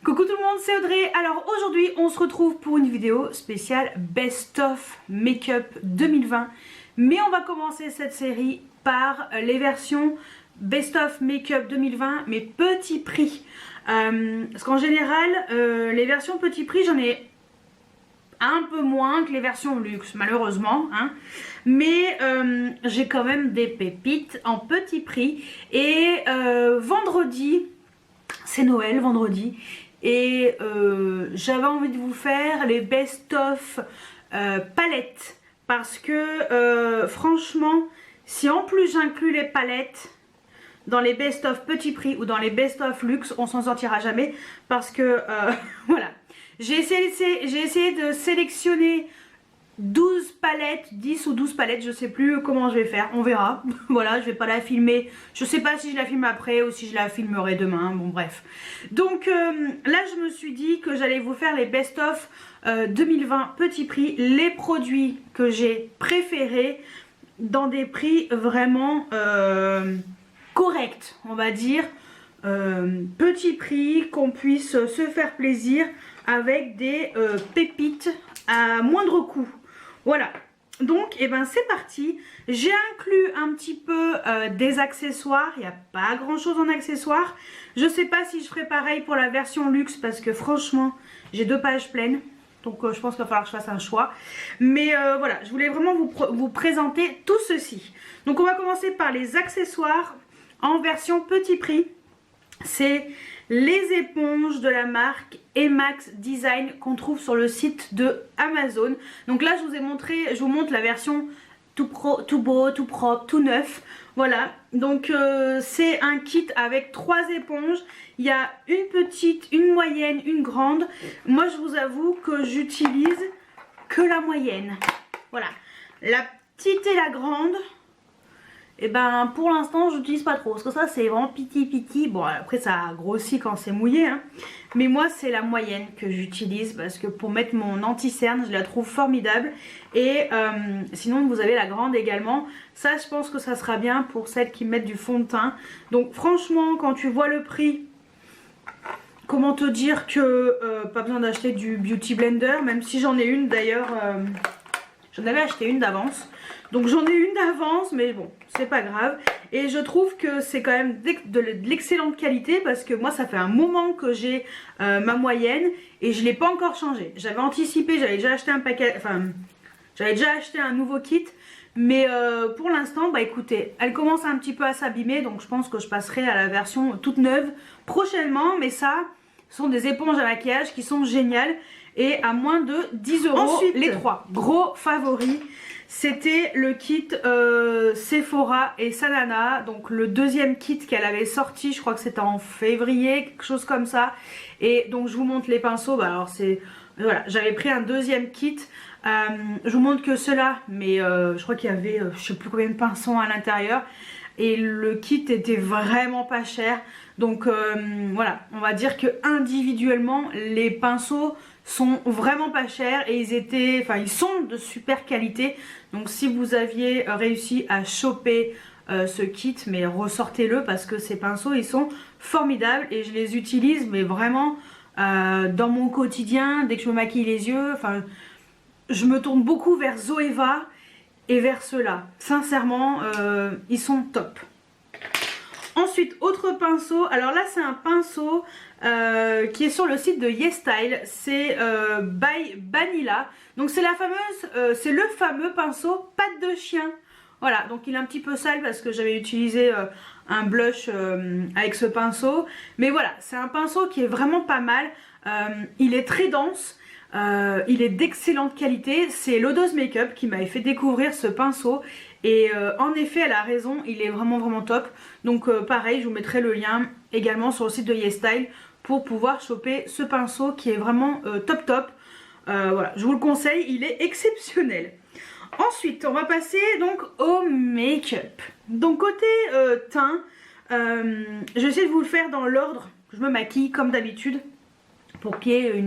Coucou tout le monde, c'est Audrey. Alors aujourd'hui on se retrouve pour une vidéo spéciale Best of Make-up 2020. Mais on va commencer cette série par les versions Best of Make-up 2020 mais petit prix. Parce qu'en général les versions petit prix j'en ai un peu moins que les versions luxe malheureusement hein. Mais j'ai quand même des pépites en petit prix. Et vendredi, c'est Noël vendredi, et j'avais envie de vous faire les best-of palettes. Parce que franchement, si en plus j'inclus les palettes dans les best-of petit prix ou dans les best-of luxe, on s'en sortira jamais. Parce que voilà, j'ai essayé de sélectionner 12 palettes, 10 ou 12 palettes, je sais plus comment je vais faire, on verra. Voilà, je vais pas la filmer, je sais pas si je la filme après ou si je la filmerai demain, bon bref. Donc là je me suis dit que j'allais vous faire les best-of 2020 petit prix, les produits que j'ai préférés dans des prix vraiment corrects, on va dire. Petit prix, qu'on puisse se faire plaisir avec des pépites à moindre coût. Voilà, donc et ben c'est parti. J'ai inclus un petit peu des accessoires. Il n'y a pas grand chose en accessoires. Je sais pas si je ferai pareil pour la version luxe parce que franchement j'ai 2 pages pleines. Donc je pense qu'il va falloir que je fasse un choix. Mais voilà, je voulais vraiment vous présenter tout ceci. Donc on va commencer par les accessoires en version petit prix. C'est les éponges de la marque Emax Design qu'on trouve sur le site de Amazon. Donc là je vous ai montré, je vous montre la version tout beau, tout propre, tout neuf. Voilà, donc c'est un kit avec 3 éponges. Il y a une petite, une moyenne, une grande. Moi je vous avoue que j'utilise que la moyenne. Voilà, la petite et la grande, et ben pour l'instant j'utilise pas trop parce que ça c'est vraiment piti. Bon après ça grossit quand c'est mouillé hein. Mais moi c'est la moyenne que j'utilise parce que pour mettre mon anti-cerne je la trouve formidable. Et sinon vous avez la grande également. Ça je pense que ça sera bien pour celles qui mettent du fond de teint. Donc franchement quand tu vois le prix, comment te dire que pas besoin d'acheter du Beauty Blender. Même si j'en ai une d'ailleurs, j'en avais acheté une d'avance. Donc j'en ai une d'avance, mais bon, c'est pas grave. Et je trouve que c'est quand même de l'excellente qualité parce que moi ça fait un moment que j'ai ma moyenne et je l'ai pas encore changée. J'avais anticipé, j'avais déjà acheté un paquet, enfin j'avais déjà acheté un nouveau kit. Mais pour l'instant, bah écoutez, elle commence un petit peu à s'abîmer. Donc je pense que je passerai à la version toute neuve prochainement. Mais ça, ce sont des éponges à maquillage qui sont géniales et à moins de 10 €. Ensuite, les 3 gros favoris, c'était le kit Sephora et Sanana. Donc le deuxième kit qu'elle avait sorti, je crois que c'était en février, quelque chose comme ça. Et donc je vous montre les pinceaux. Bah alors c'est, voilà, j'avais pris un deuxième kit. Je vous montre que cela, mais je crois qu'il y avait je sais plus combien de pinceaux à l'intérieur. Et le kit était vraiment pas cher. Donc voilà, on va dire que individuellement les pinceaux sont vraiment pas chers et ils sont de super qualité. Donc si vous aviez réussi à choper ce kit, mais ressortez-le parce que ces pinceaux ils sont formidables et je les utilise mais vraiment dans mon quotidien. Dès que je me maquille les yeux, enfin je me tourne beaucoup vers Zoeva et vers ceux-là. Sincèrement ils sont top. Ensuite, autre pinceau, alors là c'est un pinceau qui est sur le site de YesStyle, c'est by Banilla. Donc c'est la fameuse, c'est le fameux pinceau patte de chien. Voilà, donc il est un petit peu sale parce que j'avais utilisé un blush avec ce pinceau. Mais voilà, c'est un pinceau qui est vraiment pas mal, il est très dense. Il est d'excellente qualité. C'est Lodos Makeup qui m'avait fait découvrir ce pinceau. Et en effet elle a raison, il est vraiment top. Donc pareil, je vous mettrai le lien également sur le site de YesStyle pour pouvoir choper ce pinceau qui est vraiment top. Voilà, je vous le conseille, il est exceptionnel. Ensuite on va passer donc au make-up. Donc côté teint, je vais essayer de vous le faire dans l'ordre que je me maquille comme d'habitude pour qu'il y ait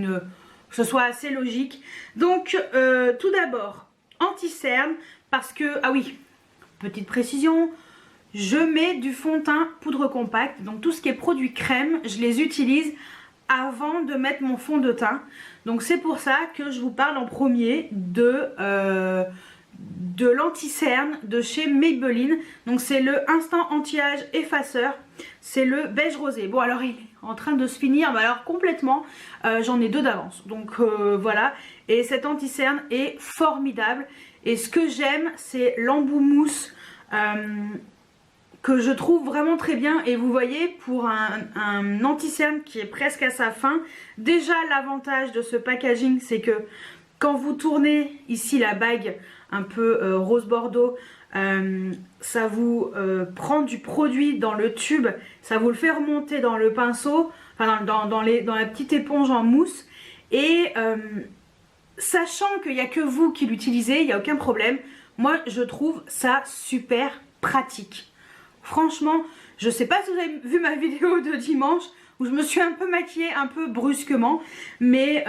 que ce soit assez logique. Donc tout d'abord anti-cerne parce que, ah oui, petite précision, je mets du fond de teint poudre compacte. Donc tout ce qui est produit crème, je les utilise avant de mettre mon fond de teint. Donc c'est pour ça que je vous parle en premier de l'anti-cerne de chez Maybelline. Donc c'est le Instant Anti-Âge Effaceur. C'est le beige rosé. Bon alors il est en train de se finir, mais alors complètement. J'en ai 2 d'avance. Donc voilà. Et cet anti-cerne est formidable. Et ce que j'aime, c'est l'embout mousse que je trouve vraiment très bien. Et vous voyez, pour un anti-cerne qui est presque à sa fin, déjà l'avantage de ce packaging, c'est que quand vous tournez ici la bague un peu rose bordeaux, ça vous prend du produit dans le tube, ça vous le fait remonter dans le pinceau, enfin dans la petite éponge en mousse. Et sachant qu'il n'y a que vous qui l'utilisez, il n'y a aucun problème. Moi je trouve ça super pratique. Franchement, je sais pas si vous avez vu ma vidéo de dimanche où je me suis un peu maquillée un peu brusquement, mais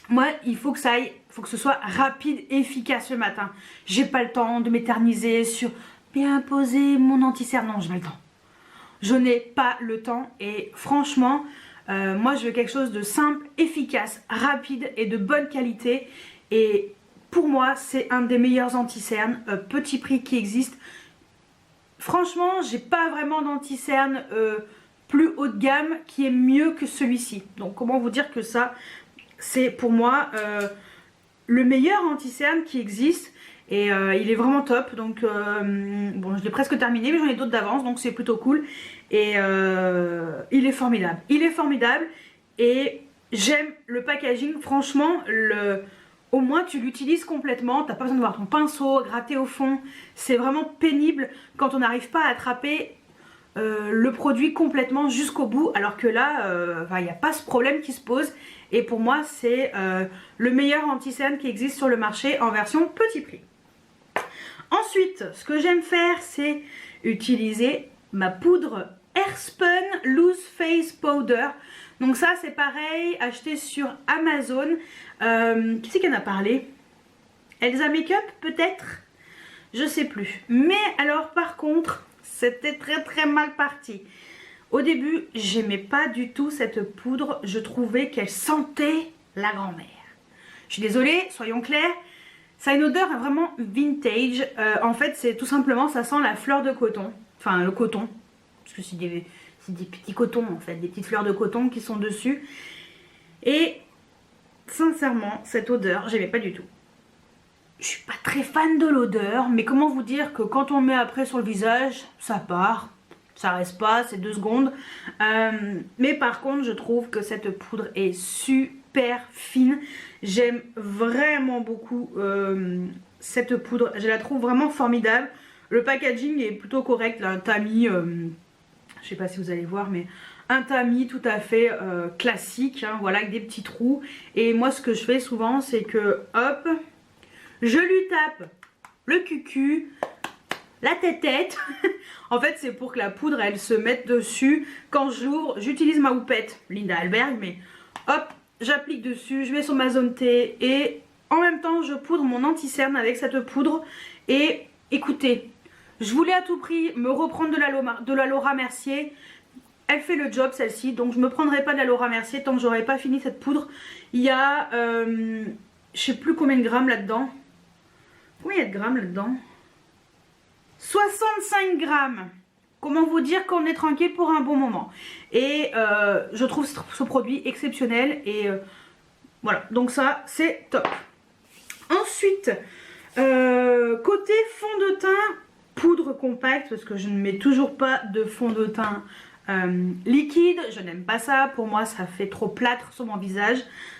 moi il faut que ça aille, faut que ce soit rapide, efficace le matin. J'ai pas le temps de m'éterniser sur bien poser mon anti-cerne, non, j'ai pas le temps. Je n'ai pas le temps et franchement, moi je veux quelque chose de simple, efficace, rapide et de bonne qualité. Et pour moi c'est un des meilleurs anti-cernes petit prix qui existe. Franchement j'ai pas vraiment d'anti-cerne plus haut de gamme qui est mieux que celui-ci. Donc comment vous dire que ça c'est pour moi le meilleur anti-cerne qui existe. Et il est vraiment top. Donc bon, je l'ai presque terminé, mais j'en ai d'autres d'avance, donc c'est plutôt cool. Et il est formidable. Il est formidable. Et j'aime le packaging. Franchement, au moins tu l'utilises complètement. T'as pas besoin de voir ton pinceau gratter au fond. C'est vraiment pénible quand on n'arrive pas à attraper le produit complètement jusqu'au bout. Alors que là, il n'y a pas ce problème qui se pose. Et pour moi, c'est le meilleur anti-cerne qui existe sur le marché en version petit prix. Ensuite, ce que j'aime faire, c'est utiliser ma poudre Airspun Loose Face Powder. Donc ça, c'est pareil, acheté sur Amazon. Qui c'est qui en a parlé? Elsa Makeup, peut-être? Je sais plus. Mais alors, par contre, c'était très mal parti. Au début, j'aimais pas du tout cette poudre. Je trouvais qu'elle sentait la grand-mère. Je suis désolée, soyons clairs. Ça a une odeur vraiment vintage. En fait, c'est tout simplement, ça sent la fleur de coton. Enfin, le coton. Parce que c'est des petits cotons, en fait. Des petites fleurs de coton qui sont dessus. Et sincèrement, cette odeur, j'aimais pas du tout. Je suis pas très fan de l'odeur. Mais comment vous dire que quand on le met après sur le visage, ça part. Ça reste pas, c'est 2 secondes. Mais par contre, je trouve que cette poudre est super fine. J'aime vraiment beaucoup cette poudre. Je la trouve vraiment formidable. Le packaging est plutôt correct. Là, un tamis, je sais pas si vous allez voir, mais un tamis tout à fait classique. Hein, voilà, avec des petits trous. Et moi, ce que je fais souvent, c'est que, hop, je lui tape le cucu, la tête. En fait, c'est pour que la poudre, elle se mette dessus. Quand je l'ouvre, j'utilise ma houppette Linda Alberg, mais hop, j'applique dessus, je mets sur ma zone T et en même temps, je poudre mon anti-cerne avec cette poudre. Et écoutez, je voulais à tout prix me reprendre de la Laura Mercier. Elle fait le job, celle-ci, donc je me prendrai pas de la Laura Mercier tant que j'aurai pas fini cette poudre. Il y a, je sais plus combien de grammes là-dedans. Combien il y a de grammes là-dedans? 65 grammes. Comment vous dire qu'on est tranquille pour un bon moment. Et je trouve ce produit exceptionnel. Et voilà, donc ça c'est top. Ensuite, côté fond de teint, poudre compacte, parce que je ne mets toujours pas de fond de teint liquide. Je n'aime pas ça. Pour moi, ça fait trop plâtre sur mon visage.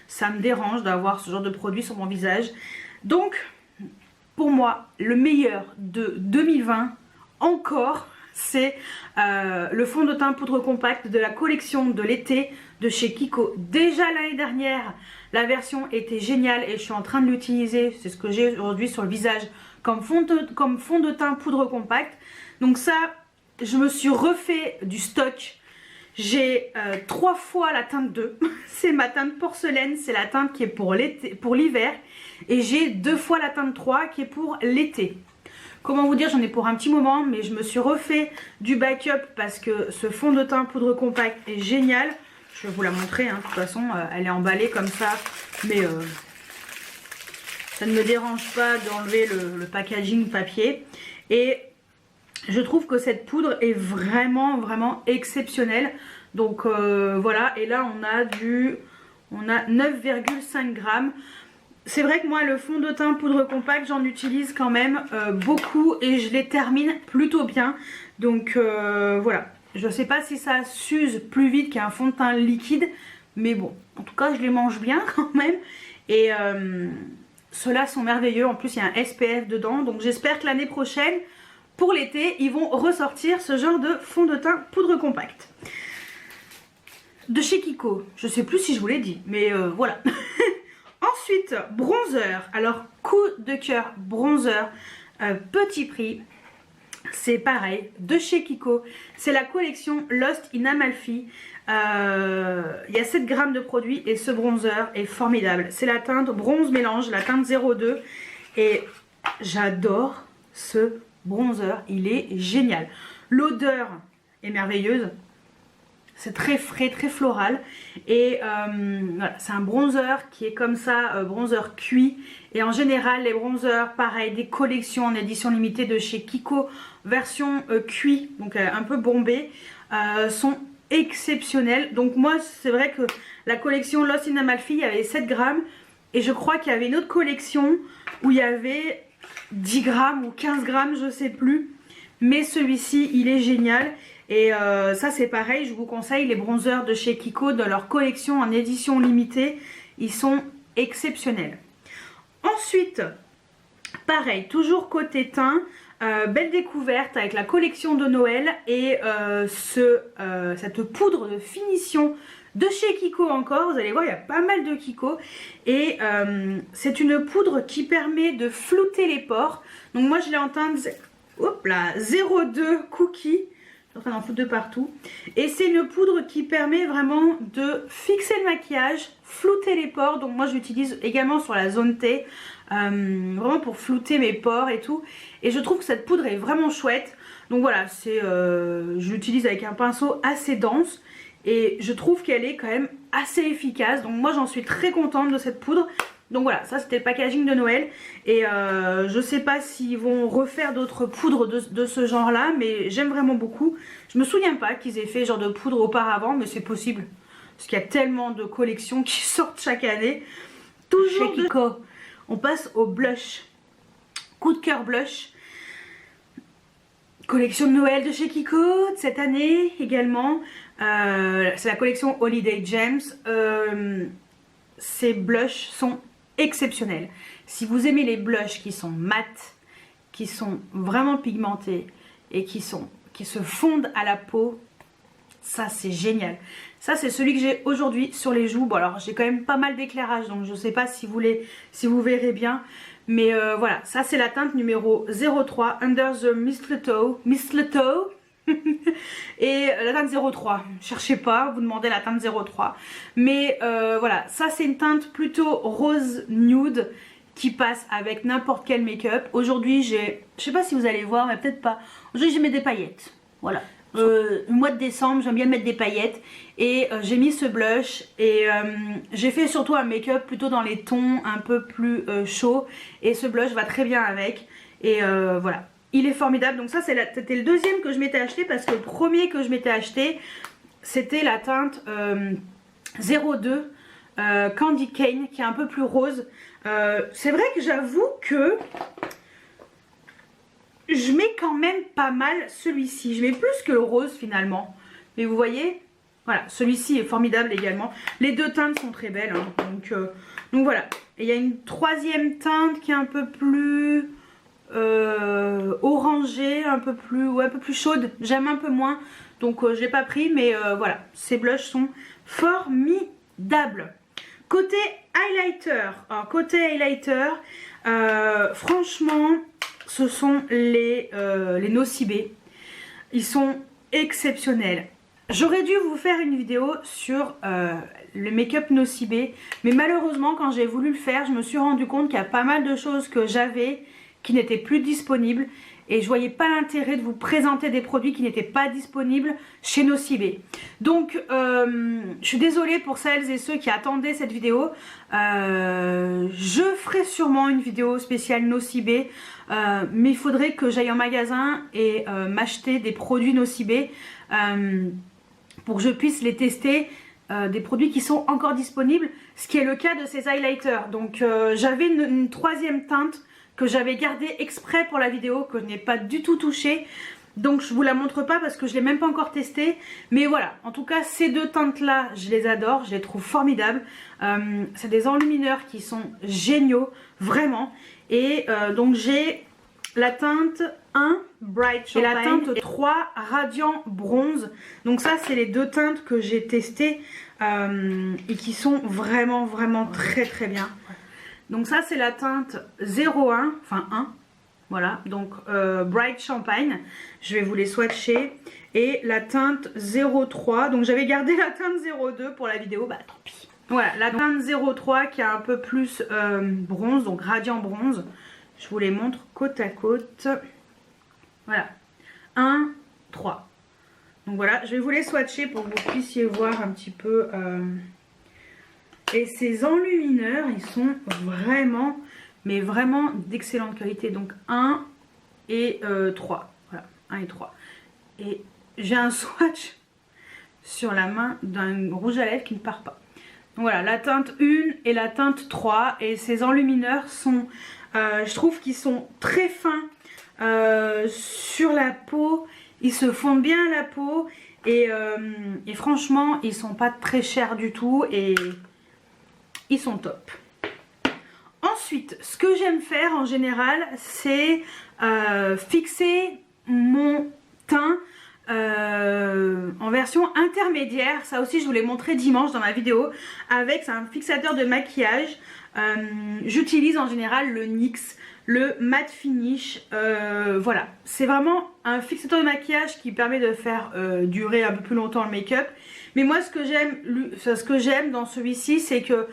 Ça me dérange d'avoir ce genre de produit sur mon visage. Donc, pour moi, le meilleur de 2020, encore, c'est le fond de teint poudre compacte de la collection de l'été de chez Kiko. Déjà l'année dernière, la version était géniale et je suis en train de l'utiliser. C'est ce que j'ai aujourd'hui sur le visage comme fond de teint poudre compacte. Donc ça, je me suis refait du stock. J'ai 3 fois la teinte 2. C'est ma teinte porcelaine, c'est la teinte qui est pour l'hiver. Et j'ai 2 fois la teinte 3 qui est pour l'été. Comment vous dire, j'en ai pour un petit moment, mais je me suis refait du backup parce que ce fond de teint poudre compacte est génial. je vais vous la montrer, hein. De toute façon, elle est emballée comme ça, mais ça ne me dérange pas d'enlever le packaging papier. Et je trouve que cette poudre est vraiment, vraiment exceptionnelle. Donc voilà, et là on a 9,5 grammes. C'est vrai que moi le fond de teint poudre compacte j'en utilise quand même beaucoup et je les termine plutôt bien. Donc voilà, je sais pas si ça s'use plus vite qu'un fond de teint liquide, mais bon, en tout cas je les mange bien quand même. Et ceux-là sont merveilleux, en plus il y a un SPF dedans, donc j'espère que l'année prochaine, pour l'été, ils vont ressortir ce genre de fond de teint poudre compacte. De chez Kiko, je sais plus si je vous l'ai dit, mais voilà. Ensuite, bronzer. Alors, coup de cœur bronzer, petit prix. C'est pareil, de chez Kiko. C'est la collection Lost in Amalfi. Il y a 7 grammes de produit et ce bronzer est formidable. C'est la teinte bronze mélange, la teinte 02. Et j'adore ce bronzer, il est génial. L'odeur est merveilleuse. C'est très frais, très floral. Et voilà, c'est un bronzer qui est comme ça, bronzer cuit. Et en général, les bronzers, pareil, des collections en édition limitée de chez Kiko, version cuit, donc un peu bombé, sont exceptionnels. Donc moi, c'est vrai que la collection Lost in Amalfi, il y avait 7 grammes. Et je crois qu'il y avait une autre collection où il y avait 10 grammes ou 15 grammes, je sais plus. Mais celui-ci, il est génial. Et ça c'est pareil, je vous conseille les bronzers de chez Kiko, de leur collection en édition limitée. Ils sont exceptionnels. Ensuite, pareil, toujours côté teint, belle découverte avec la collection de Noël et cette poudre de finition de chez Kiko encore. Vous allez voir, il y a pas mal de Kiko. Et c'est une poudre qui permet de flouter les pores. Donc moi je l'ai en teinte, hop là, 02 cookie. En train d'en foutre de partout. Et c'est une poudre qui permet vraiment de fixer le maquillage, flouter les pores. Donc moi j'utilise également sur la zone T, vraiment pour flouter mes pores et tout. Et je trouve que cette poudre est vraiment chouette. Donc voilà, je l'utilise avec un pinceau assez dense. Et je trouve qu'elle est quand même assez efficace. Donc moi j'en suis très contente de cette poudre. Donc voilà, ça c'était le packaging de Noël. Et je sais pas s'ils vont refaire d'autres poudres de ce genre là, mais j'aime vraiment beaucoup. Je me souviens pas qu'ils aient fait ce genre de poudre auparavant, mais c'est possible. Parce qu'il y a tellement de collections qui sortent chaque année. Toujours chez Kiko. On passe au blush. Coup de cœur blush. Collection de Noël de chez Kiko de cette année également. C'est la collection Holiday Gems. Ces blushs sont exceptionnels. Si vous aimez les blushs qui sont mat, qui sont vraiment pigmentés et qui se fondent à la peau, ça c'est génial. Ça c'est celui que j'ai aujourd'hui sur les joues. Bon alors j'ai quand même pas mal d'éclairage, donc je sais pas si vous verrez bien. Mais voilà, ça c'est la teinte numéro 03, Under the Mistletoe. Et la teinte 03, cherchez pas, vous demandez la teinte 03. Mais voilà, ça c'est une teinte plutôt rose nude qui passe avec n'importe quel make-up. Aujourd'hui je sais pas si vous allez voir, mais peut-être pas. Aujourd'hui j'ai mis des paillettes, voilà. Le mois de décembre j'aime bien mettre des paillettes. Et j'ai mis ce blush et j'ai fait surtout un make-up plutôt dans les tons un peu plus chauds. Et ce blush va très bien avec. Et voilà. Il est formidable. Donc ça c'était le deuxième que je m'étais acheté, parce que le premier que je m'étais acheté c'était la teinte 02 Candy Cane, qui est un peu plus rose. C'est vrai que j'avoue que je mets quand même pas mal celui-ci. Je mets plus que le rose finalement. Mais vous voyez, voilà, celui-ci est formidable également. Les deux teintes sont très belles, hein. Donc voilà. Et il y a une troisième teinte qui est un peu plus orangée, un peu plus chaude. J'aime un peu moins, donc je l'ai pas pris, mais voilà, ces blushs sont formidables. Côté highlighter, alors côté highlighter, franchement, ce sont les Nocibé. Ils sont exceptionnels. J'aurais dû vous faire une vidéo sur le make-up Nocibé, mais malheureusement quand j'ai voulu le faire, je me suis rendu compte qu'il y a pas mal de choses que j'avais qui n'étaient plus disponibles. et je voyais pas l'intérêt de vous présenter des produits qui n'étaient pas disponibles chez Nocibé. Donc je suis désolée pour celles et ceux qui attendaient cette vidéo. Je ferai sûrement une vidéo spéciale Nocibé, mais il faudrait que j'aille en magasin et m'acheter des produits Nocibé pour que je puisse les tester. Des produits qui sont encore disponibles, ce qui est le cas de ces highlighters. Donc j'avais une troisième teinte que j'avais gardée exprès pour la vidéo, que je n'ai pas du tout touchée, donc je vous la montre pas parce que je l'ai même pas encore testée. Mais voilà, en tout cas ces deux teintes là je les adore, je les trouve formidables. C'est des enlumineurs qui sont géniaux, vraiment. Et donc j'ai la teinte 1 Bright Champagne et la teinte 3 Radiant Bronze. Donc ça c'est les deux teintes que j'ai testées et qui sont vraiment très bien. Donc ça c'est la teinte 01, enfin 1, voilà, donc Bright Champagne. Je vais vous les swatcher. Et la teinte 03, donc j'avais gardé la teinte 02 pour la vidéo, bah tant pis. Voilà, la teinte 03 qui est un peu plus bronze, donc Radiant Bronze. Je vous les montre côte à côte. Voilà, 1, 3. Donc voilà, je vais vous les swatcher pour que vous puissiez voir un petit peu. Et ces enlumineurs, ils sont vraiment, mais vraiment d'excellente qualité. Donc 1 et 3. Voilà, 1 et 3. Et j'ai un swatch sur la main d'un rouge à lèvres qui ne part pas. Donc voilà, la teinte 1 et la teinte 3. Et ces enlumineurs sont, je trouve qu'ils sont très fins sur la peau. Ils se fondent bien à la peau. Et franchement, ils sont pas très chers du tout. Et ils sont top. Ensuite, ce que j'aime faire en général, c'est fixer mon teint en version intermédiaire. Ça aussi je vous l'ai montré dimanche dans ma vidéo. Avec un fixateur de maquillage. J'utilise en général le NYX, le Matte Finish. Voilà, c'est vraiment un fixateur de maquillage qui permet de faire durer un peu plus longtemps le make-up. Mais moi ce que j'aime dans celui-ci, c'est que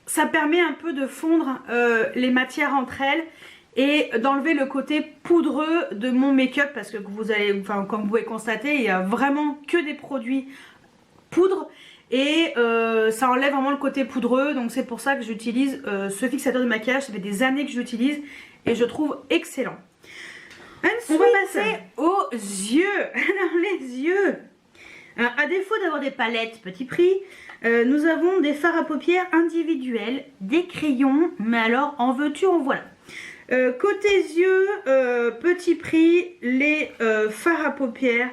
ça permet un peu de fondre les matières entre elles et d'enlever le côté poudreux de mon make-up, parce que vous allez, enfin, comme vous pouvez constater, il y a vraiment que des produits poudre et ça enlève vraiment le côté poudreux. Donc c'est pour ça que j'utilise ce fixateur de maquillage. Ça fait des années que je l'utilise et je trouve excellent. Ensuite, on va passer aux yeux. Alors les yeux, alors, à défaut d'avoir des palettes petit prix, nous avons des fards à paupières individuels, des crayons, mais alors en veux-tu en voilà. Côté yeux, petit prix, les fards à paupières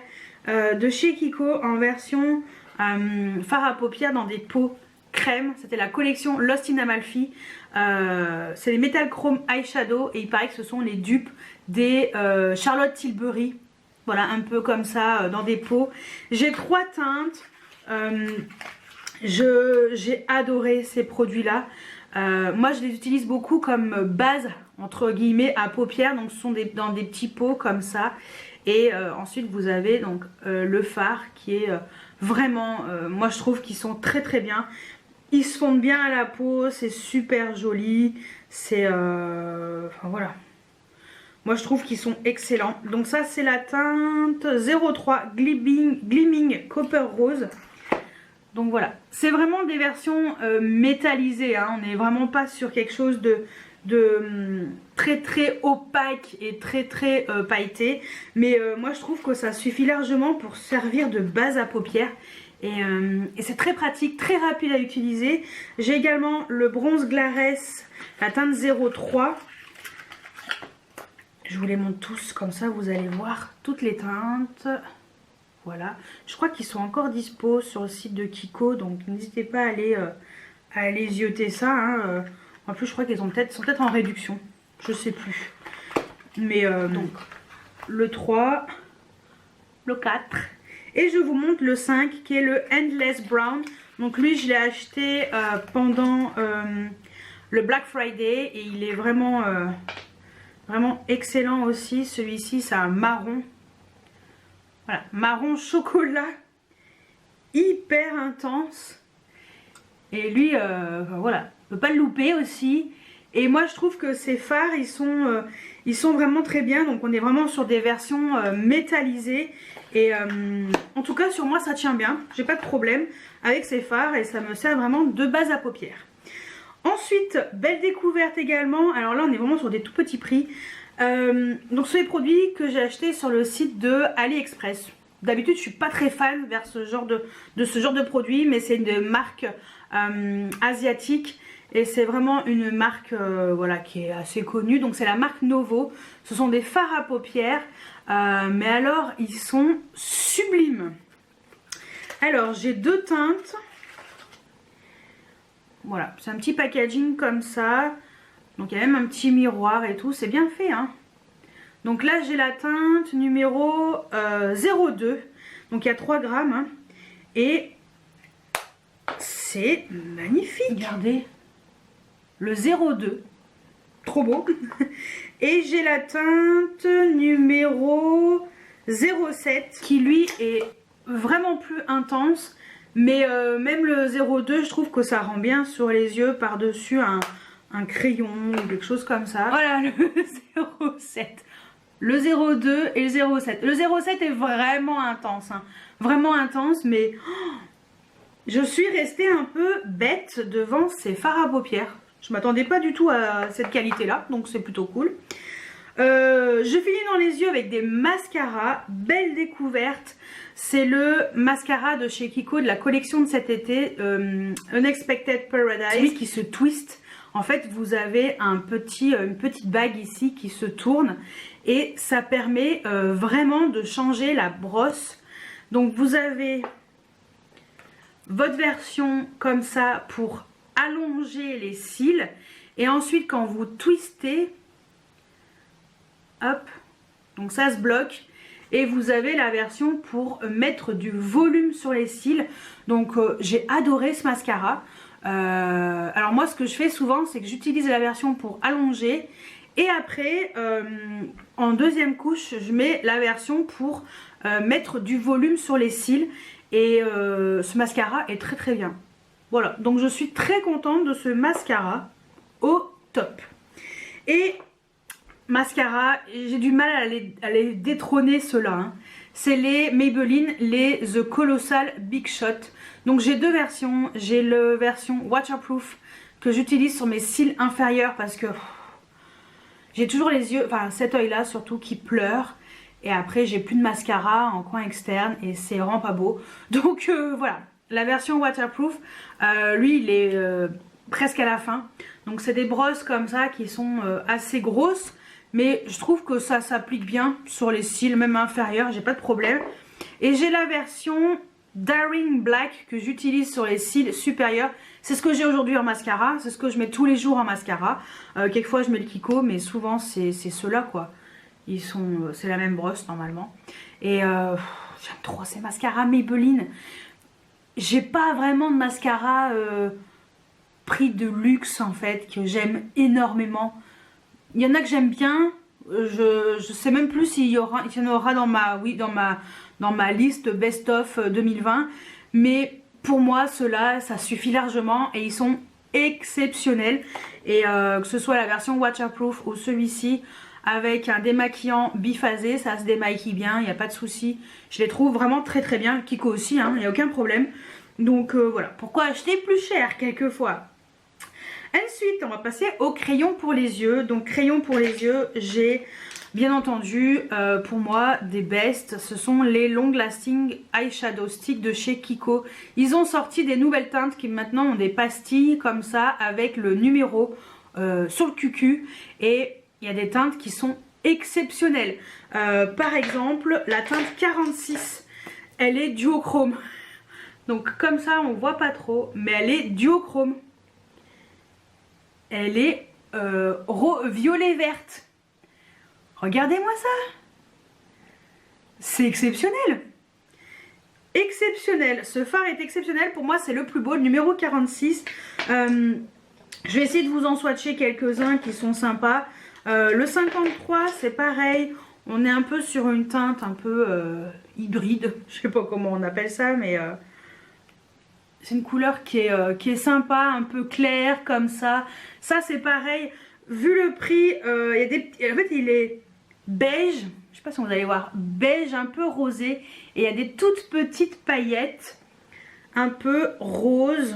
de chez Kiko en version fard à paupières dans des pots crème. C'était la collection Lost in Amalfi. C'est les Metal Chrome Eyeshadow et il paraît que ce sont les dupes des Charlotte Tilbury. Voilà, un peu comme ça dans des pots. J'ai 3 teintes. J'ai adoré ces produits-là. Moi, je les utilise beaucoup comme base, entre guillemets, à paupières. Donc, ce sont dans des petits pots comme ça. Et ensuite, vous avez donc le fard qui est vraiment... moi, je trouve qu'ils sont très bien. Ils se fondent bien à la peau. C'est super joli. C'est... enfin, voilà. Moi, je trouve qu'ils sont excellents. Donc, ça, c'est la teinte 03 Gleaming Copper Rose. Donc voilà, c'est vraiment des versions métallisées, hein. On n'est vraiment pas sur quelque chose de très opaque et très pailleté. Mais moi je trouve que ça suffit largement pour servir de base à paupières. Et c'est très pratique, très rapide à utiliser. J'ai également le bronze Claresse, la teinte 03. Je vous les montre tous, comme ça vous allez voir toutes les teintes. Voilà, je crois qu'ils sont encore dispo sur le site de Kiko, donc n'hésitez pas à aller zioter ça, hein. En plus je crois qu'ils sont peut-être en réduction, je sais plus. Mais donc le 3, le 4 et je vous montre le 5 qui est le Endless Brown. Donc lui je l'ai acheté pendant le Black Friday et il est vraiment excellent aussi. Celui-ci c'est un marron. Voilà, marron chocolat, hyper intense. Et lui, voilà, on ne peut pas le louper aussi. Et moi je trouve que ces fards ils sont vraiment très bien. Donc on est vraiment sur des versions métallisées. Et en tout cas sur moi ça tient bien. J'ai pas de problème avec ces fards et ça me sert vraiment de base à paupières. Ensuite, belle découverte également. Alors là on est vraiment sur des tout petits prix. Donc ce sont les produits que j'ai achetés sur le site de AliExpress. D'habitude je suis pas très fan vers ce genre de produits, mais c'est une marque asiatique et c'est vraiment une marque voilà, qui est assez connue. Donc c'est la marque Novo. Ce sont des fards à paupières, mais alors ils sont sublimes. Alors j'ai deux teintes. Voilà, c'est un petit packaging comme ça. Donc il y a même un petit miroir et tout, c'est bien fait hein. Donc là j'ai la teinte numéro 02. Donc il y a 3 grammes hein. Et c'est magnifique. Regardez, le 02. Trop beau. Et j'ai la teinte numéro 07 qui lui est vraiment plus intense. Mais même le 02 je trouve que ça rend bien sur les yeux par dessus un crayon ou quelque chose comme ça. Voilà le 07. Le 02 et le 07. Le 07 est vraiment intense hein. Vraiment intense, mais oh, je suis restée un peu bête devant ces fards à paupières. Je m'attendais pas du tout à cette qualité là, donc c'est plutôt cool. Je finis dans les yeux avec des mascaras. Belle découverte. C'est le mascara de chez Kiko de la collection de cet été, Unexpected Paradise. Celui qui se twist. En fait vous avez une petite bague ici qui se tourne et ça permet vraiment de changer la brosse. Donc vous avez votre version comme ça pour allonger les cils et ensuite quand vous twistez, hop, donc ça se bloque. Et vous avez la version pour mettre du volume sur les cils. Donc j'ai adoré ce mascara. Alors moi ce que je fais souvent c'est que j'utilise la version pour allonger. Et après en deuxième couche je mets la version pour mettre du volume sur les cils. Et ce mascara est très très bien. Voilà, donc je suis très contente de ce mascara. Au top. Et mascara, j'ai du mal à les détrôner ceux-là hein. C'est les Maybelline, les The Colossal Big Shot. Donc j'ai deux versions. J'ai la version waterproof que j'utilise sur mes cils inférieurs parce que j'ai toujours les yeux, enfin cet œil là surtout qui pleure. Et après j'ai plus de mascara en coin externe et c'est vraiment pas beau. Donc voilà, la version waterproof, lui il est presque à la fin. Donc c'est des brosses comme ça qui sont assez grosses. Mais je trouve que ça s'applique bien sur les cils, même inférieurs, j'ai pas de problème. Et j'ai la version Daring Black que j'utilise sur les cils supérieurs. C'est ce que j'ai aujourd'hui en mascara, c'est ce que je mets tous les jours en mascara. Quelquefois je mets le Kiko, mais souvent c'est ceux-là quoi. C'est la même brosse normalement. Et j'aime trop ces mascaras Maybelline. J'ai pas vraiment de mascara prix de luxe en fait, que j'aime énormément. Il y en a que j'aime bien, je sais même plus s'il y en aura dans ma liste best of 2020. Mais pour moi ceux-là ça suffit largement et ils sont exceptionnels. Et que ce soit la version waterproof ou celui-ci avec un démaquillant biphasé, ça se démaquille bien, il n'y a pas de souci. Je les trouve vraiment très très bien, Kiko aussi, il n'y a aucun problème. Donc voilà, pourquoi acheter plus cher quelquefois. Ensuite, on va passer au crayon pour les yeux. Donc crayon pour les yeux, j'ai bien entendu pour moi des best. Ce sont les Long Lasting Eyeshadow Stick de chez Kiko. Ils ont sorti des nouvelles teintes qui maintenant ont des pastilles comme ça avec le numéro sur le cucu. Et il y a des teintes qui sont exceptionnelles. Par exemple, la teinte 46, elle est duochrome. Donc comme ça on voit pas trop, mais elle est duochrome. Elle est violet verte. Regardez-moi ça. C'est exceptionnel. Exceptionnel. Ce phare est exceptionnel. Pour moi c'est le plus beau, le numéro 46. Je vais essayer de vous en swatcher quelques-uns qui sont sympas. Le 53 c'est pareil. On est un peu sur une teinte un peu hybride. Je sais pas comment on appelle ça, mais... c'est une couleur qui est sympa, un peu claire comme ça. Ça c'est pareil, vu le prix, il y a des... en fait il est beige, je sais pas si vous allez voir, beige un peu rosé, et il y a des toutes petites paillettes un peu rose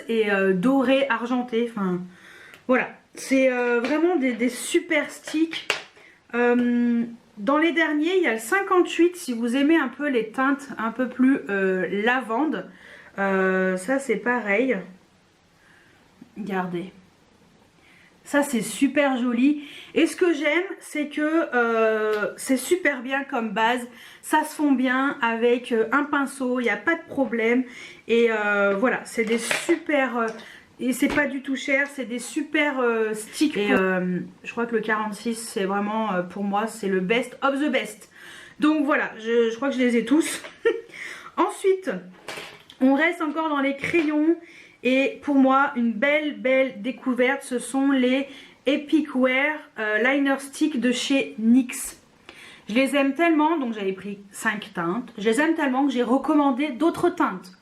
et doré argenté, enfin voilà, c'est vraiment des super sticks. Dans les derniers il y a le 58, si vous aimez un peu les teintes un peu plus lavande, ça c'est pareil, regardez. Ça c'est super joli, et ce que j'aime c'est que c'est super bien comme base, ça se fond bien avec un pinceau, il n'y a pas de problème, et voilà, c'est des super, et c'est pas du tout cher, c'est des super sticks, et je crois que le 46 c'est vraiment pour moi c'est le best of the best, donc voilà, je crois que je les ai tous. Ensuite on reste encore dans les crayons. Et pour moi, une belle découverte, ce sont les Epic Wear Liner Stick de chez NYX. Je les aime tellement, donc j'avais pris 5 teintes. Je les aime tellement que j'ai recommandé d'autres teintes.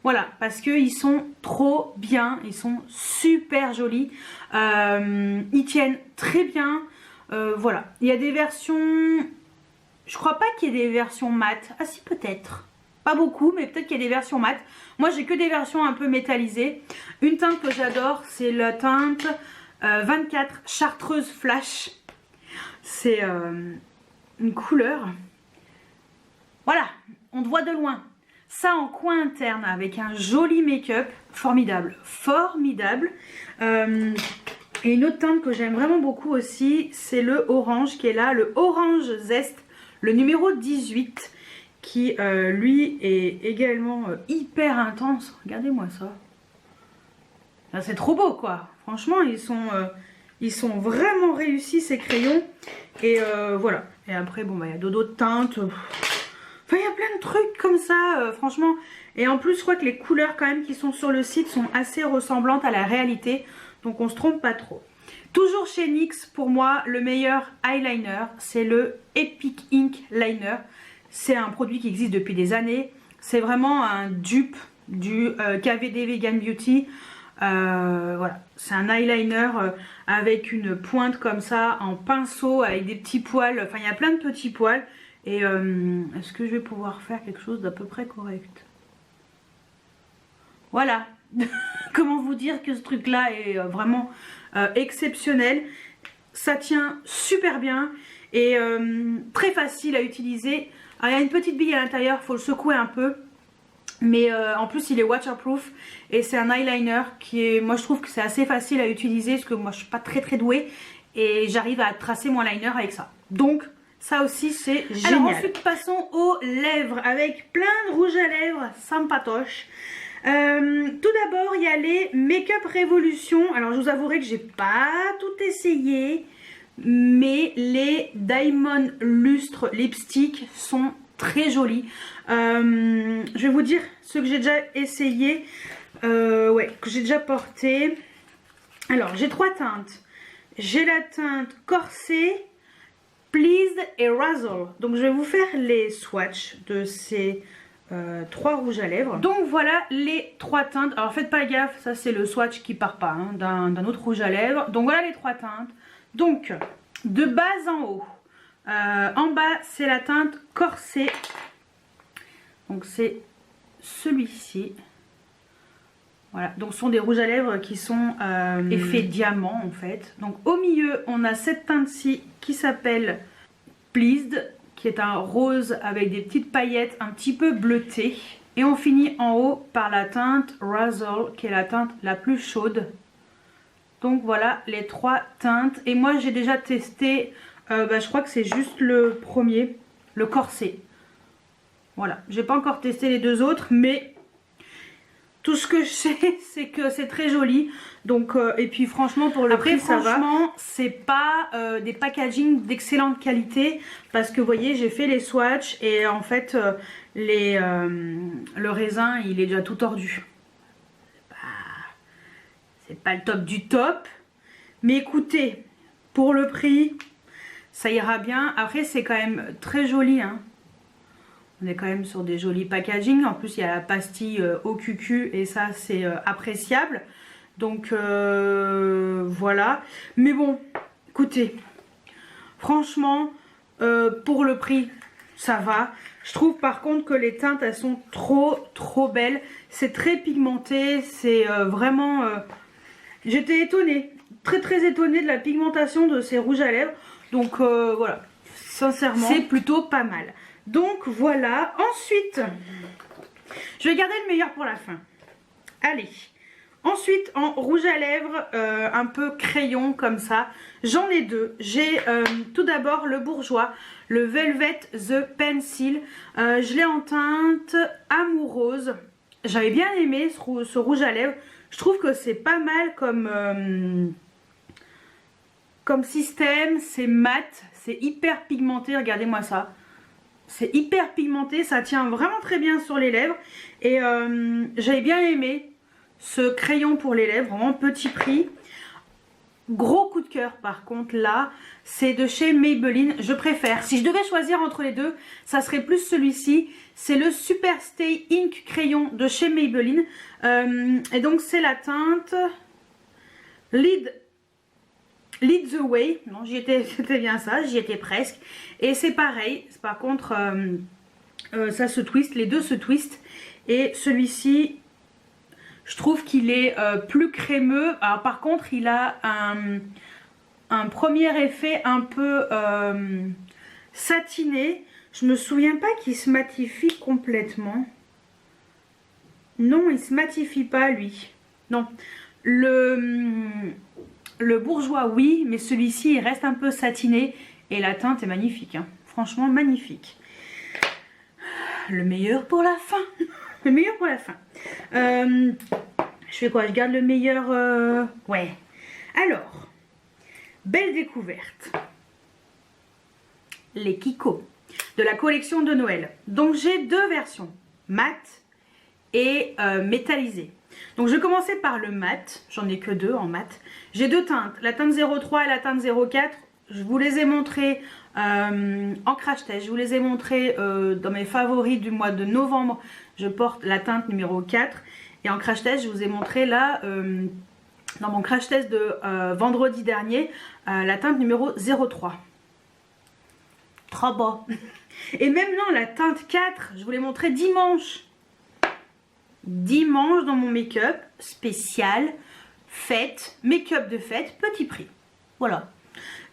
Voilà, parce qu'ils sont trop bien, ils sont super jolis. Ils tiennent très bien. Voilà, il y a des versions... Je crois pas qu'il y ait des versions mat. Ah si, peut-être. Pas beaucoup, mais peut-être qu'il y a des versions mat. Moi j'ai que des versions un peu métallisées. Une teinte que j'adore, c'est la teinte 24 Chartreuse Flash. C'est une couleur. Voilà, on te voit de loin. Ça en coin interne avec un joli make-up. Formidable, formidable. Et une autre teinte que j'aime vraiment beaucoup aussi, c'est le orange qui est là. Le orange zeste, le numéro 18. Qui lui est également hyper intense. Regardez-moi ça. C'est trop beau quoi. Franchement ils sont vraiment réussis ces crayons. Et voilà. Et après bon bah il y a d'autres teintes. Enfin il y a plein de trucs comme ça franchement. Et en plus je crois que les couleurs quand même qui sont sur le site sont assez ressemblantes à la réalité. Donc on se trompe pas trop. Toujours chez NYX, pour moi le meilleur eyeliner c'est le Epic Ink Liner. C'est un produit qui existe depuis des années. C'est vraiment un dupe du KVD Vegan Beauty. Voilà, c'est un eyeliner avec une pointe comme ça, en pinceau, avec des petits poils. Enfin, il y a plein de petits poils. Et est-ce que je vais pouvoir faire quelque chose d'à peu près correct? Voilà. Comment vous dire que ce truc-là est vraiment exceptionnel. Ça tient super bien et très facile à utiliser. Alors, il y a une petite bille à l'intérieur, il faut le secouer un peu. Mais en plus il est waterproof. Et c'est un eyeliner qui est... Moi je trouve que c'est assez facile à utiliser. Parce que moi je suis pas très douée. Et j'arrive à tracer mon liner avec ça. Donc ça aussi c'est génial. Alors ensuite passons aux lèvres. Avec plein de rouge à lèvres sympatoche. Tout d'abord il y a les Make-up Revolution. Alors je vous avouerai que j'ai pas tout essayé. Mais les Diamond Lustre Lipstick sont très jolis. Je vais vous dire ce que j'ai déjà essayé, ouais, que j'ai déjà porté. Alors j'ai 3 teintes. J'ai la teinte Corset, Pleased et Razzle. Donc je vais vous faire les swatchs de ces 3 rouges à lèvres. Donc voilà les 3 teintes. Alors faites pas gaffe, ça c'est le swatch qui part pas hein, d'un autre rouge à lèvres. Donc voilà les 3 teintes. Donc, de bas en haut, en bas c'est la teinte Corset, donc c'est celui-ci, voilà, donc ce sont des rouges à lèvres qui sont effet diamant en fait. Donc au milieu on a cette teinte-ci qui s'appelle Pleased, qui est un rose avec des petites paillettes un petit peu bleutées, et on finit en haut par la teinte Razzle qui est la teinte la plus chaude. Donc voilà les 3 teintes. Et moi j'ai déjà testé, je crois que c'est juste le premier, le Corset. Voilà, j'ai pas encore testé les 2 autres, mais tout ce que je sais c'est que c'est très joli. Donc et puis franchement pour le prix ça va. Franchement c'est pas des packaging d'excellente qualité. Parce que vous voyez j'ai fait les swatchs et en fait le raisin il est déjà tout tordu. C'est pas le top du top, mais écoutez, pour le prix, ça ira bien. Après, c'est quand même très joli, hein. On est quand même sur des jolis packaging. En plus, il y a la pastille au cucu et ça, c'est appréciable. Donc voilà. Mais bon, écoutez, franchement, pour le prix, ça va. Je trouve par contre que les teintes, elles sont trop belles. C'est très pigmenté, c'est vraiment... J'étais étonnée, très étonnée de la pigmentation de ces rouges à lèvres. Donc voilà, sincèrement, c'est plutôt pas mal. Donc voilà, ensuite, je vais garder le meilleur pour la fin. Allez, ensuite en rouge à lèvres, un peu crayon comme ça, j'en ai deux. J'ai tout d'abord le Bourjois, le Velvet The Pencil. Je l'ai en teinte Amoureuse. J'avais bien aimé ce rouge à lèvres. Je trouve que c'est pas mal comme système, c'est mat, c'est hyper pigmenté, regardez-moi ça. C'est hyper pigmenté, ça tient vraiment très bien sur les lèvres. Et j'avais bien aimé ce crayon pour les lèvres, vraiment petit prix. Gros coup de cœur par contre là, c'est de chez Maybelline. Je préfère, si je devais choisir entre les deux, ça serait plus celui-ci. C'est le Super Stay Ink crayon de chez Maybelline. Et donc c'est la teinte Lead the Way. Non, c'était bien ça, j'y étais presque. Et c'est pareil, par contre ça se twist, les deux se twistent. Et celui-ci, je trouve qu'il est plus crémeux. Alors par contre, il a un premier effet un peu satiné. Je me souviens pas qu'il se matifie complètement. Non, il se matifie pas lui. Non, le Bourjois oui, mais celui-ci il reste un peu satiné et la teinte est magnifique, hein. Franchement magnifique. Le meilleur pour la fin. Le meilleur pour la fin. Je fais quoi? Je garde le meilleur. Ouais. Alors, belle découverte. Les Kiko de la collection de Noël. Donc j'ai deux versions, mat et métallisé. Donc je vais commencer par le mat, j'en ai que deux en mat. J'ai deux teintes, la teinte 03 et la teinte 04. Je vous les ai montrées en crash test, je vous les ai montrées dans mes favoris du mois de novembre. Je porte la teinte numéro 4 et en crash test je vous ai montré là, dans mon crash test de vendredi dernier, la teinte numéro 03. Trop beau. Et même non, la teinte 4, je vous l'ai montré dimanche. Dimanche dans mon make-up spécial, fête, make-up de fête, petit prix. Voilà.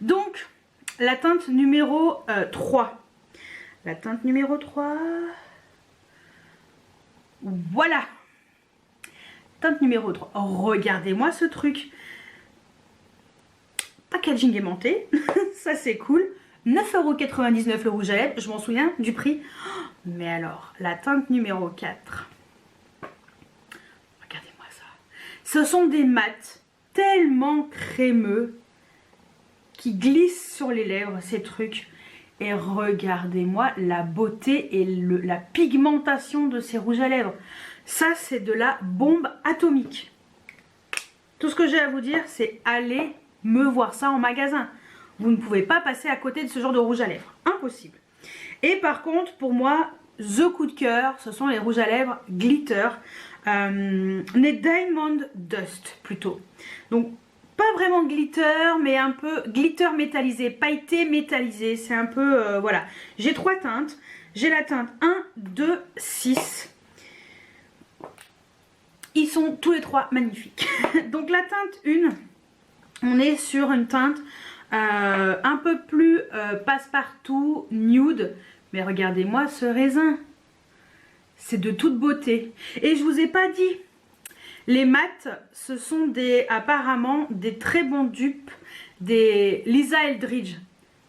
Donc, la teinte numéro 3. La teinte numéro 3. Voilà. Teinte numéro 3. Regardez-moi ce truc. Packaging aimanté. Ça, c'est cool. 9,99 € le rouge à lèvres. Je m'en souviens du prix. Mais alors, la teinte numéro 4. Regardez-moi ça. Ce sont des mats tellement crémeux qui glissent sur les lèvres, ces trucs. Et regardez-moi la beauté et la pigmentation de ces rouges à lèvres. Ça, c'est de la bombe atomique. Tout ce que j'ai à vous dire, c'est aller me voir ça en magasin. Vous ne pouvez pas passer à côté de ce genre de rouge à lèvres. Impossible. Et par contre, pour moi, the coup de cœur, ce sont les rouges à lèvres glitter. Les Diamond Dust plutôt. Donc, pas vraiment glitter, mais un peu glitter métallisé, pailleté métallisé. C'est un peu, voilà. J'ai trois teintes. J'ai la teinte 1, 2, 6. Ils sont tous les trois magnifiques. Donc la teinte 1, on est sur une teinte un peu plus passe-partout, nude. Mais regardez-moi ce raisin. C'est de toute beauté. Et je vous ai pas dit, les mats, ce sont apparemment des très bons dupes des Lisa Eldridge.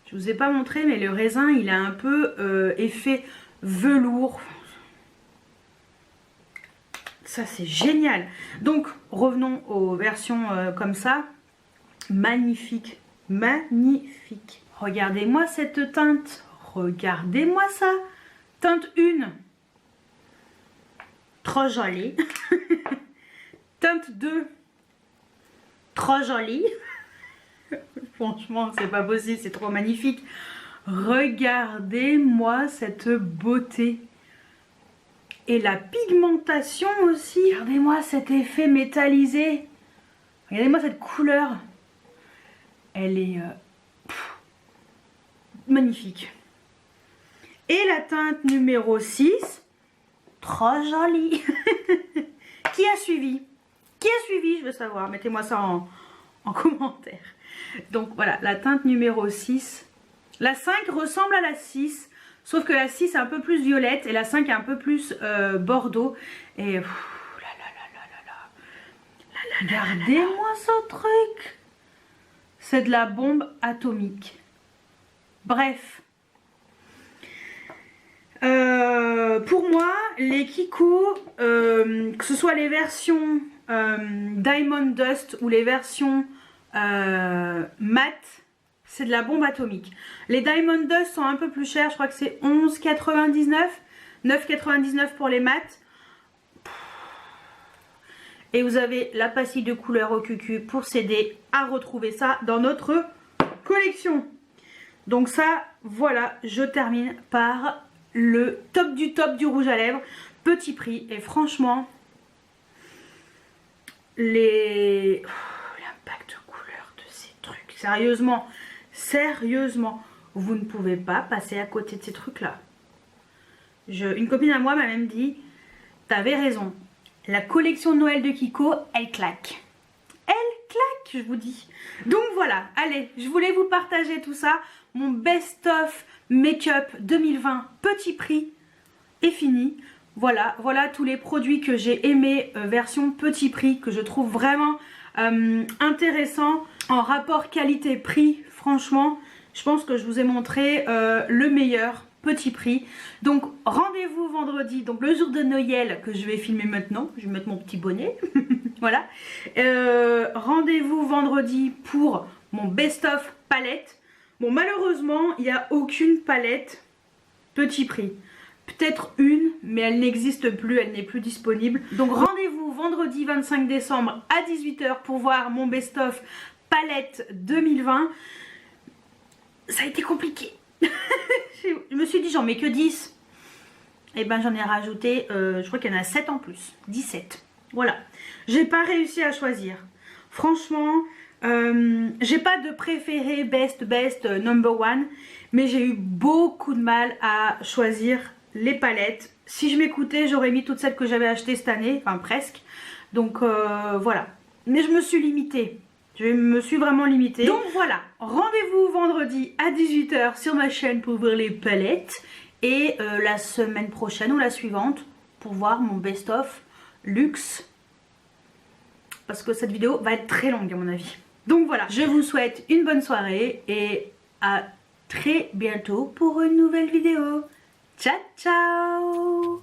Je vous ai pas montré, mais le raisin, il a un peu effet velours. Ça, c'est génial. Donc, revenons aux versions comme ça. Magnifique. Magnifique. Regardez-moi cette teinte. Regardez-moi ça. Teinte 1. Trop jolie. Teinte 2. Trop jolie. Franchement, c'est pas possible, c'est trop magnifique. Regardez-moi cette beauté. Et la pigmentation aussi. Regardez-moi cet effet métallisé. Regardez-moi cette couleur. Elle est magnifique. Et la teinte numéro 6. Trop jolie. Qui a suivi? Qui a suivi? Je veux savoir. Mettez-moi ça en commentaire. Donc voilà, la teinte numéro 6. La 5 ressemble à la 6. Sauf que la 6 est un peu plus violette. Et la 5 est un peu plus bordeaux. Et... regardez-moi ce truc. C'est de la bombe atomique. Bref. Pour moi, les Kiko, que ce soit les versions Diamond Dust ou les versions mat, c'est de la bombe atomique. Les Diamond Dust sont un peu plus chers, je crois que c'est 11,99, 9,99 pour les mats. Et vous avez la pastille de couleur au cucu pour s'aider à retrouver ça dans notre collection. Donc ça, voilà, je termine par le top du rouge à lèvres. Petit prix. Et franchement, l'impact de couleur de ces trucs. Sérieusement, vous ne pouvez pas passer à côté de ces trucs-là. Une copine à moi m'a même dit, t'avais raison. La collection de Noël de Kiko, elle claque. Elle claque, je vous dis. Donc voilà, allez, je voulais vous partager tout ça. Mon best-of make-up 2020, petit prix, est fini. Voilà tous les produits que j'ai aimés, version petit prix, que je trouve vraiment intéressant. En rapport qualité-prix, franchement, je pense que je vous ai montré le meilleur. Petit prix. Donc rendez-vous vendredi, donc le jour de Noël que je vais filmer maintenant. Je vais mettre mon petit bonnet. Voilà. Rendez-vous vendredi pour mon best-of palette. Bon, malheureusement, il n'y a aucune palette petit prix. Peut-être une, mais elle n'existe plus, elle n'est plus disponible. Donc rendez-vous vendredi 25 décembre à 18 h pour voir mon best-of palette 2020. Ça a été compliqué. Je me suis dit j'en mets que 10. Et ben j'en ai rajouté, je crois qu'il y en a 7 en plus. 17. Voilà. J'ai pas réussi à choisir. Franchement, j'ai pas de préféré best number one. Mais j'ai eu beaucoup de mal à choisir les palettes. Si je m'écoutais, j'aurais mis toutes celles que j'avais achetées cette année. Enfin presque. Donc voilà. Mais je me suis limitée. Je me suis vraiment limitée. Donc voilà, rendez-vous vendredi à 18 h sur ma chaîne pour voir les palettes. Et la semaine prochaine ou la suivante pour voir mon best-of luxe. Parce que cette vidéo va être très longue à mon avis. Donc voilà, je vous souhaite une bonne soirée et à très bientôt pour une nouvelle vidéo. Ciao ciao.